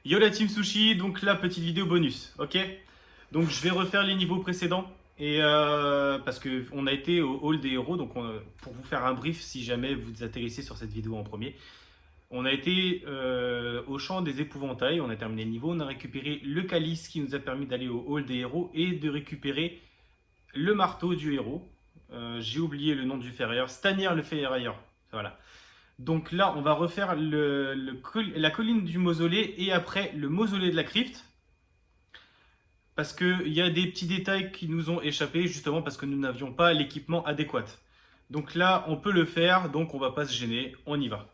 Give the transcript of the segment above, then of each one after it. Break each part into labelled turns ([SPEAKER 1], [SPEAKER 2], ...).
[SPEAKER 1] Yo la team Sushi, donc là petite vidéo bonus, ok? Donc je vais refaire les niveaux précédents et parce que on a été au hall des héros, donc pour vous faire un brief si jamais vous atterrissez sur cette vidéo en premier, on a été au champ des épouvantails, on a terminé le niveau, on a récupéré le calice qui nous a permis d'aller au hall des héros et de récupérer le marteau du héros. J'ai oublié le nom du ferrailleur, Stanir le ferrailleur, voilà. Donc là, on va refaire la colline du mausolée et après le mausolée de la crypte. Parce qu'il y a des petits détails qui nous ont échappé, justement parce que nous n'avions pas l'équipement adéquat. Donc là, on peut le faire, donc on va pas se gêner, on y va.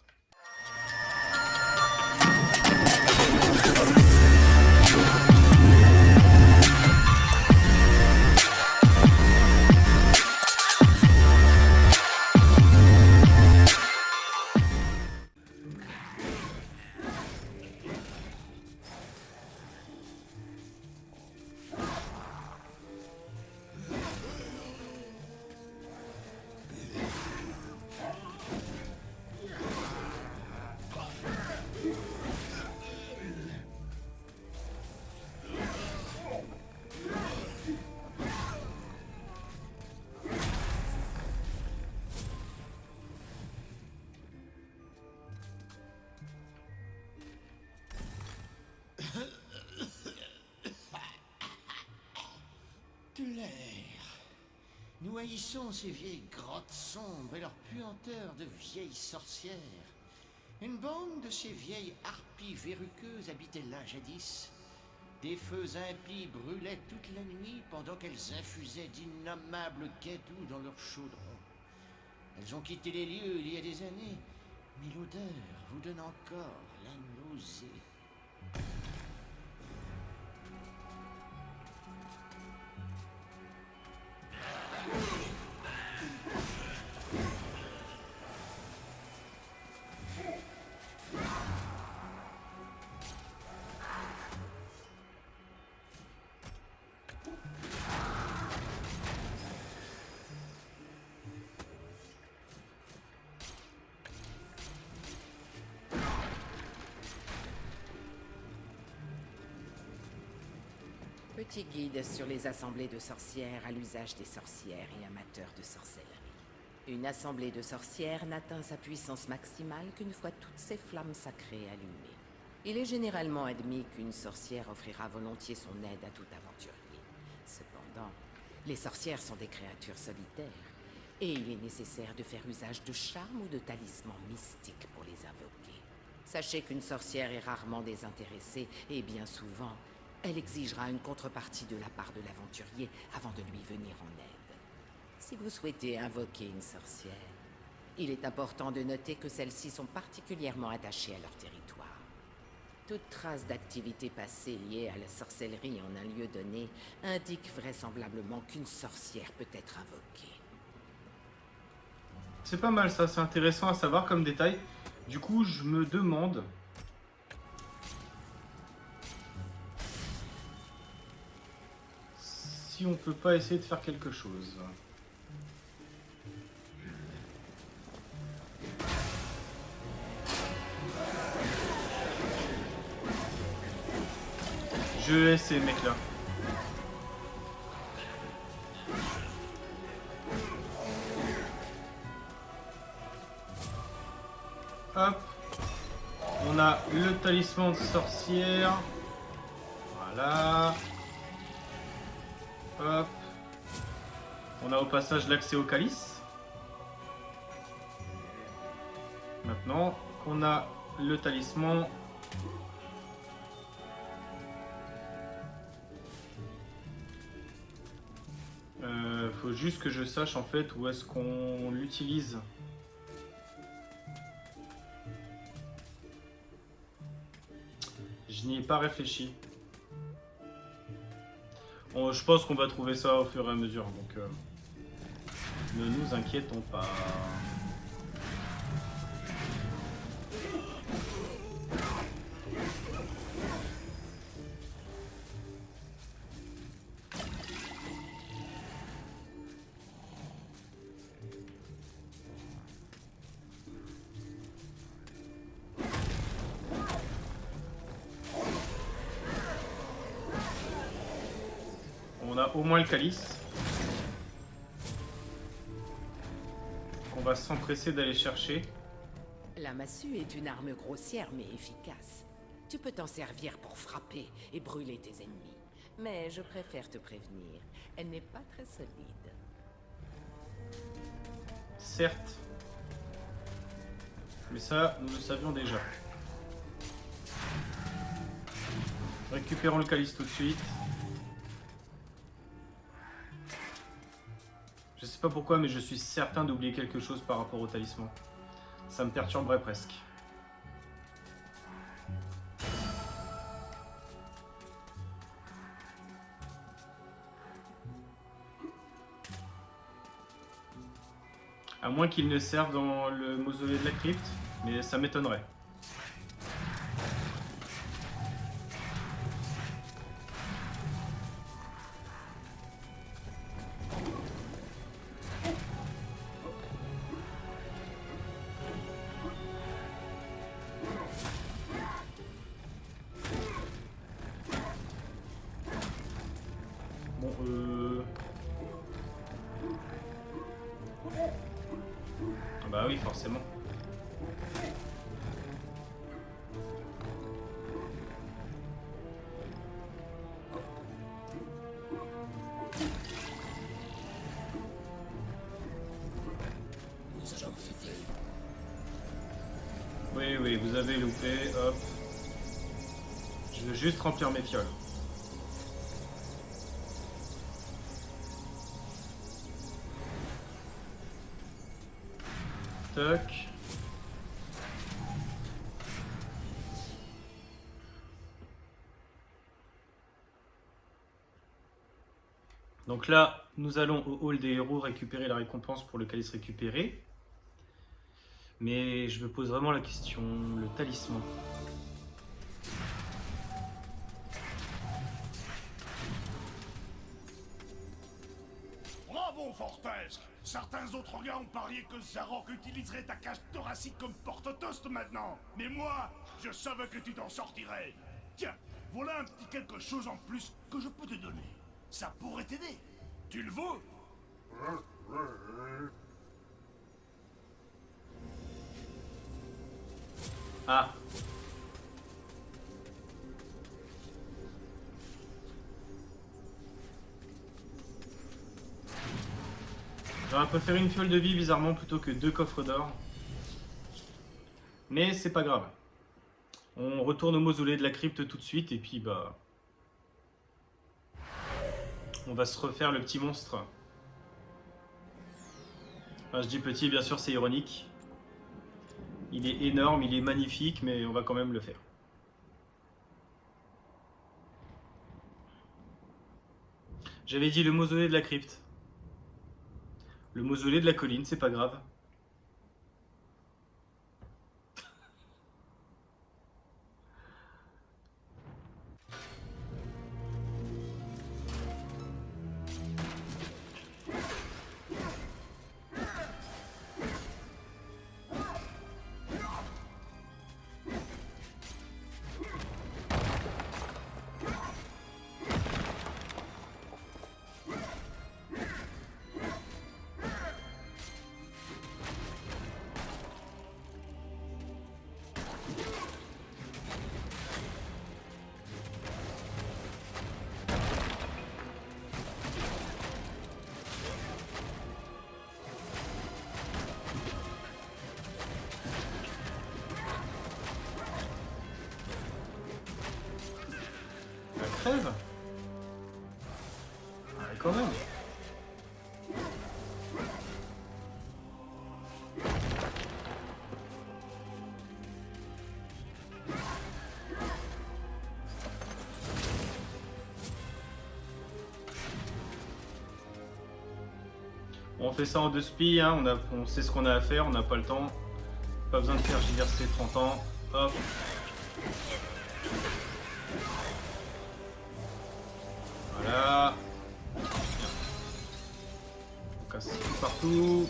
[SPEAKER 2] De l'air. Nous haïssons ces vieilles grottes sombres et leur puanteur de vieilles sorcières. Une bande de ces vieilles harpies verruqueuses habitait là jadis. Des feux impies brûlaient toute la nuit pendant qu'elles infusaient d'innommables guédous dans leurs chaudrons. Elles ont quitté les lieux il y a des années, mais l'odeur vous donne encore la nausée.
[SPEAKER 3] Petit guide sur les assemblées de sorcières à l'usage des sorcières et amateurs de sorcellerie. Une assemblée de sorcières n'atteint sa puissance maximale qu'une fois toutes ses flammes sacrées allumées. Il est généralement admis qu'une sorcière offrira volontiers son aide à tout aventurier. Cependant, les sorcières sont des créatures solitaires, et il est nécessaire de faire usage de charmes ou de talismans mystiques pour les invoquer. Sachez qu'une sorcière est rarement désintéressée, et bien souvent, elle exigera une contrepartie de la part de l'aventurier avant de lui venir en aide. Si vous souhaitez invoquer une sorcière, il est important de noter que celles-ci sont particulièrement attachées à leur territoire. Toute trace d'activité passée liée à la sorcellerie en un lieu donné indique vraisemblablement qu'une sorcière peut être invoquée.
[SPEAKER 1] C'est pas mal ça, c'est intéressant à savoir comme détail. Du coup, je me demande... si on peut pas essayer de faire quelque chose. Je hais ces mecs-là. Hop. On a le talisman de sorcière. Voilà. Hop. On a au passage l'accès au calice. Maintenant qu'on a le talisman, faut juste que je sache en fait où est-ce qu'on l'utilise. Je n'y ai pas réfléchi. Je pense qu'on va trouver ça au fur et à mesure, donc ne nous inquiétons pas. a au moins le calice. On va s'empresser d'aller chercher.
[SPEAKER 3] La massue est une arme grossière mais efficace. Tu peux t'en servir pour frapper et brûler tes ennemis. Mais je préfère te prévenir, elle n'est pas très solide.
[SPEAKER 1] Certes. Mais ça, nous le savions déjà. Récupérons le calice tout de suite. Je sais pas pourquoi, mais je suis certain d'oublier quelque chose par rapport au talisman. Ça me perturberait presque. À moins qu'il ne serve dans le mausolée de la crypte, mais ça m'étonnerait. Bon, ah bah oui, forcément. Oui, oui, vous avez loupé, hop. Je veux juste remplir mes fioles. Toc. Donc là, nous allons au hall des héros récupérer la récompense pour le calice récupéré. Mais je me pose vraiment la question, le talisman.
[SPEAKER 4] Bravo, Fortesque! Certains autres gars ont parié que Zarok utiliserait ta cage thoracique comme porte-toast maintenant. Mais moi, je savais que tu t'en sortirais. Tiens, voilà un petit quelque chose en plus que je peux te donner. Ça pourrait t'aider. Tu le veux?
[SPEAKER 1] Ah. J'aurais préféré une fiole de vie bizarrement plutôt que 2 coffres d'or. Mais c'est pas grave. On retourne au mausolée de la crypte tout de suite et puis bah... on va se refaire le petit monstre. Enfin, je dis petit, bien sûr c'est ironique. Il est énorme, il est magnifique, mais on va quand même le faire. J'avais dit le mausolée de la crypte. Le mausolée de la colline, c'est pas grave. Crève. Ah, quand même. On fait ça en 2 spies, hein. On sait ce qu'on a à faire, on n'a pas le temps. Pas besoin de faire JRC 30 ans. Hop. Voilà. On casse tout partout.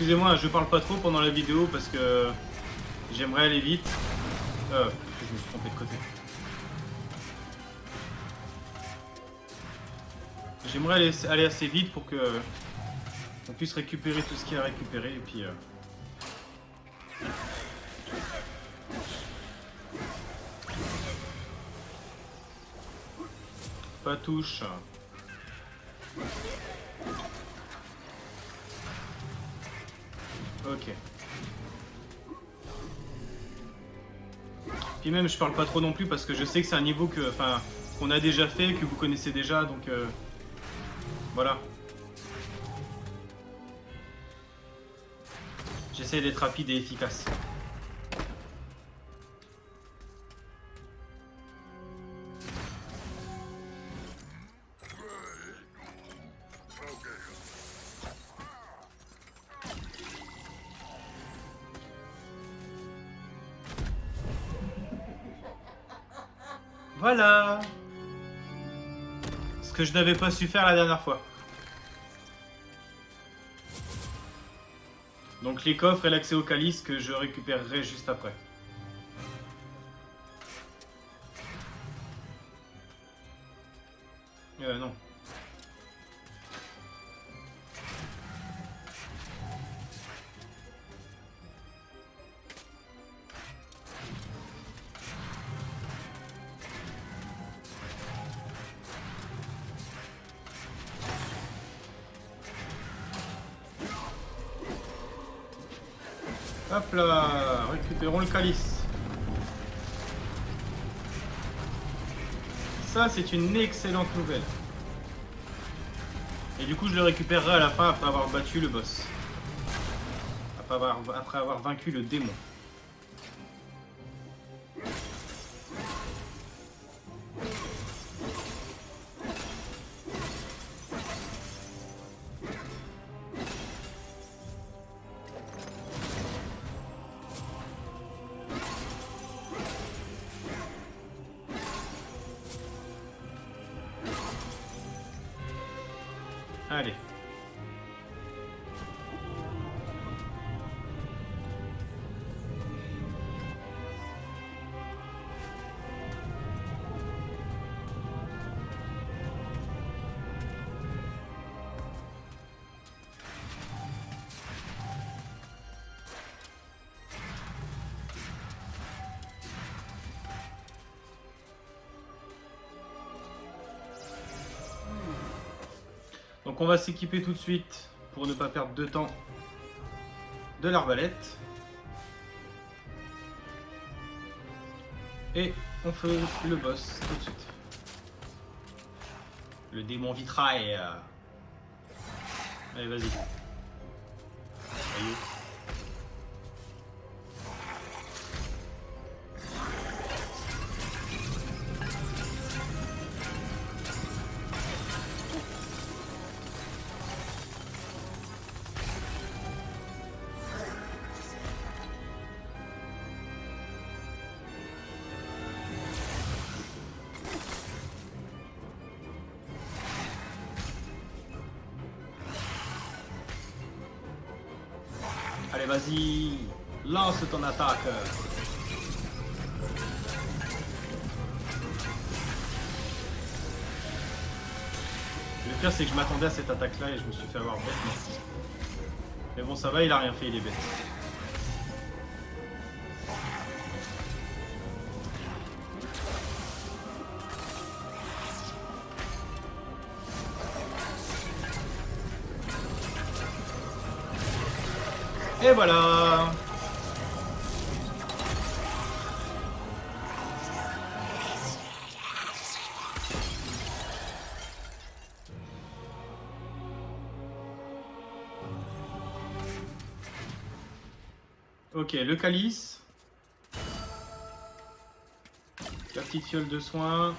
[SPEAKER 1] Excusez-moi, je parle pas trop pendant la vidéo parce que j'aimerais aller vite. Je me suis trompé de côté. J'aimerais aller assez vite pour que on puisse récupérer tout ce qu'il y a à récupérer et puis pas touche. Ok. Puis même je parle pas trop non plus parce que je sais que c'est un niveau que, enfin, qu'on a déjà fait, que vous connaissez déjà, donc voilà. J'essaie d'être rapide et efficace. Voilà. Ce que je n'avais pas su faire la dernière fois. Donc les coffres et l'accès au calice que je récupérerai juste après. Non. Hop là, récupérons le calice. Ça, c'est une excellente nouvelle. Et du coup, je le récupérerai à la fin après avoir battu le boss. Après avoir vaincu le démon. Allez. Donc on va s'équiper tout de suite pour ne pas perdre de temps de l'arbalète. Et on fait le boss tout de suite. Le démon vitrail. Allez, vas-y. Aïe. Allez, vas-y, lance ton attaque. Le pire, c'est que je m'attendais à cette attaque-là et je me suis fait avoir bêtement. Mais bon, ça va, il a rien fait, il est bête. Et voilà. Ok, le calice. La petite fiole de soins.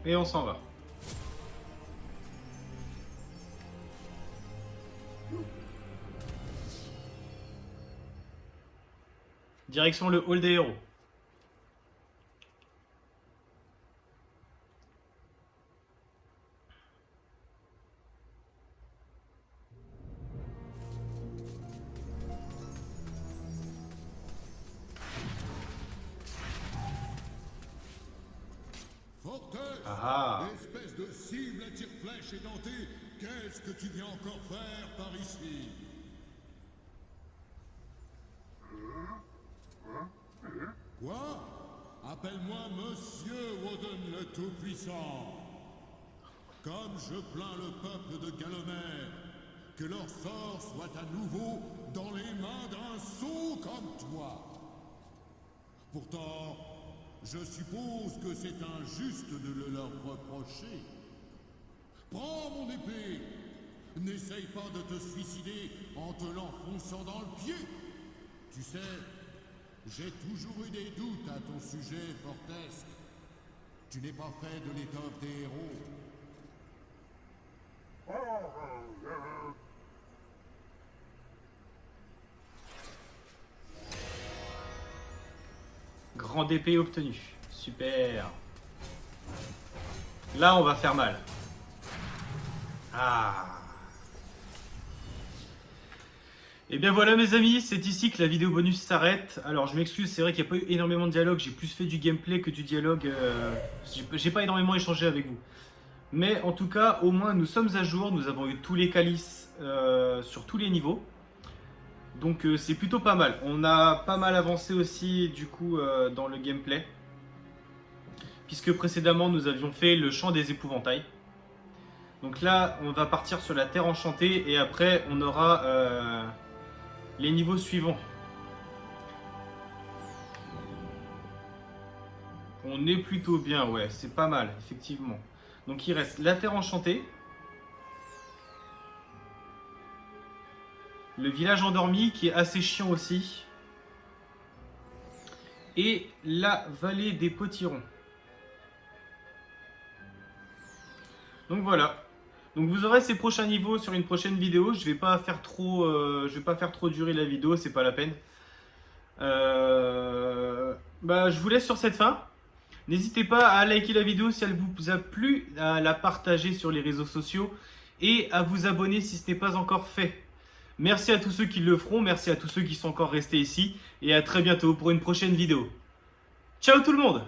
[SPEAKER 1] Et on s'en va. Direction le hall des héros.
[SPEAKER 5] espèce de cible à tire-flèche édentée, qu'est-ce que tu viens encore faire par ici? Quoi? Appelle-moi Monsieur Woden le Tout-Puissant. Comme je plains le peuple de Galomer, que leur sort soit à nouveau dans les mains d'un sot comme toi. Pourtant, je suppose que c'est injuste de le leur reprocher. Prends mon épée. N'essaye pas de te suicider en te l'enfonçant dans le pied. Tu sais, j'ai toujours eu des doutes à ton sujet, Fortesque. Tu n'es pas fait de l'étoffe des héros.
[SPEAKER 1] Grande épée obtenue. Super. Là, on va faire mal. Ah. Et bien voilà mes amis, c'est ici que la vidéo bonus s'arrête. Alors je m'excuse, c'est vrai qu'il n'y a pas eu énormément de dialogue, j'ai plus fait du gameplay que du dialogue. J'ai pas énormément échangé avec vous. Mais en tout cas, au moins nous sommes à jour, nous avons eu tous les calices sur tous les niveaux. Donc c'est plutôt pas mal. On a pas mal avancé aussi du coup dans le gameplay. Puisque précédemment nous avions fait le champ des épouvantails. Donc là on va partir sur la terre enchantée et après on aura les niveaux suivants. On est plutôt bien, ouais, c'est pas mal, effectivement. Donc il reste la terre enchantée. Le village endormi qui est assez chiant aussi. Et la vallée des potirons. Donc voilà. Donc vous aurez ces prochains niveaux sur une prochaine vidéo. Je vais pas faire trop durer la vidéo, c'est pas la peine. Je vous laisse sur cette fin. N'hésitez pas à liker la vidéo si elle vous a plu, à la partager sur les réseaux sociaux et à vous abonner si ce n'est pas encore fait. Merci à tous ceux qui le feront, merci à tous ceux qui sont encore restés ici et à très bientôt pour une prochaine vidéo. Ciao tout le monde!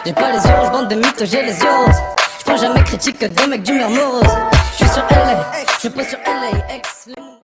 [SPEAKER 6] J'ai pas les oranges, bande de mythos, j'ai les yeux. J'prends jamais critique des mecs d'humeur morose. J'suis sur LA, je pose sur LAX.